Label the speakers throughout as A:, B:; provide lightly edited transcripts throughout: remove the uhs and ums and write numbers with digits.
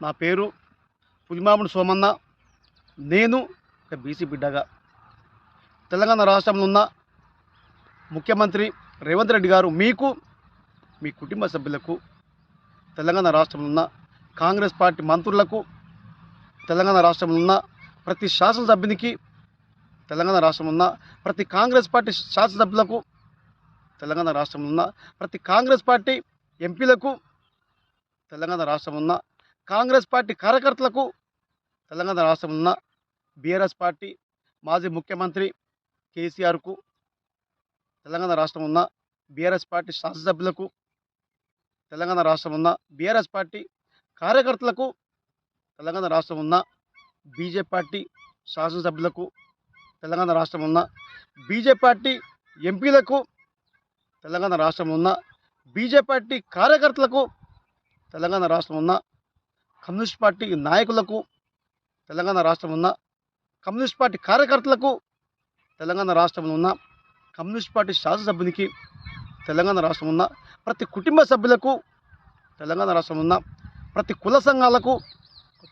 A: నా పేరు పులిమామిడి సోమన్న. నేను ఒక బీసీ బిడ్డగా తెలంగాణ రాష్ట్రంలో ఉన్న ముఖ్యమంత్రి రేవంత్ రెడ్డి గారు మీకు, మీ కుటుంబ సభ్యులకు, తెలంగాణ రాష్ట్రంలో ఉన్న కాంగ్రెస్ పార్టీ మంత్రులకు, తెలంగాణ రాష్ట్రంలో ఉన్న ప్రతి శాసనసభ్యునికి, తెలంగాణ రాష్ట్రంలో ఉన్న ప్రతి కాంగ్రెస్ పార్టీ శాసనసభ్యులకు, తెలంగాణ రాష్ట్రంలో ఉన్న ప్రతి కాంగ్రెస్ పార్టీ ఎంపీలకు, తెలంగాణ రాష్ట్రంలో ఉన్న కాంగ్రెస్ పార్టీ కార్యకర్తలకు, తెలంగాణ రాష్ట్రంలో ఉన్న బీఆర్ఎస్ పార్టీ మాజీ ముఖ్యమంత్రి కేసీఆర్కు, తెలంగాణ రాష్ట్రంలో ఉన్న బీఆర్ఎస్ పార్టీ శాసనసభ్యులకు, తెలంగాణ రాష్ట్రంలో ఉన్న బీఆర్ఎస్ పార్టీ కార్యకర్తలకు, తెలంగాణ రాష్ట్రంలో ఉన్న బీజేపీ పార్టీ శాసనసభ్యులకు, తెలంగాణ రాష్ట్రంలో ఉన్న బీజేపీ పార్టీ ఎంపీలకు, తెలంగాణ రాష్ట్రంలో ఉన్న బీజేపీ పార్టీ కార్యకర్తలకు, తెలంగాణ రాష్ట్రంలో ఉన్న కమ్యూనిస్ట్ పార్టీ నాయకులకు, తెలంగాణ రాష్ట్రంలో ఉన్న కమ్యూనిస్ట్ పార్టీ కార్యకర్తలకు, తెలంగాణ రాష్ట్రంలో ఉన్న కమ్యూనిస్ట్ పార్టీ శాసనసభ్యునికి, తెలంగాణ రాష్ట్రంలో ఉన్న ప్రతి కుటుంబ సభ్యులకు, తెలంగాణ రాష్ట్రంలో ఉన్న ప్రతి కుల సంఘాలకు,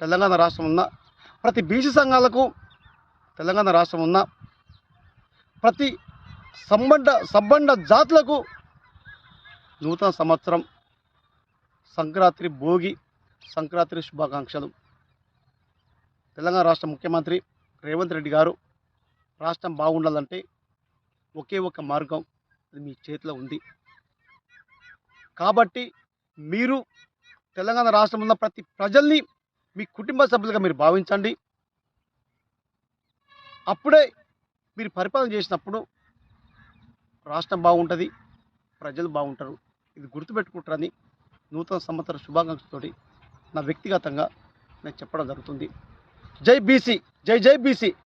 A: తెలంగాణ రాష్ట్రంలో ఉన్న ప్రతి బీసీ సంఘాలకు, తెలంగాణ రాష్ట్రంలో ఉన్న ప్రతి సబ్బండ జాతులకు నూతన సంవత్సరం సంక్రాంతి, భోగి సంక్రాంతి శుభాకాంక్షలు. తెలంగాణ రాష్ట్ర ముఖ్యమంత్రి రేవంత్ రెడ్డి గారు రాష్ట్రం బాగుండాలంటే ఒకే ఒక మార్గం, అది మీ చేతిలో ఉంది. కాబట్టి మీరు తెలంగాణ రాష్ట్రంలో ఉన్న ప్రతి ప్రజల్ని మీ కుటుంబ సభ్యులుగా మీరు భావించండి. అప్పుడే మీరు పరిపాలన చేసినప్పుడు రాష్ట్రం బాగుంటుంది, ప్రజలు బాగుంటారు. ఇది గుర్తుపెట్టుకుంటారని నూతన సంవత్సర శుభాకాంక్షలతోటి నా వ్యక్తిగతంగా నేను చెప్పడం జరుగుతుంది. జై బీసీ, జై జై బీసీ.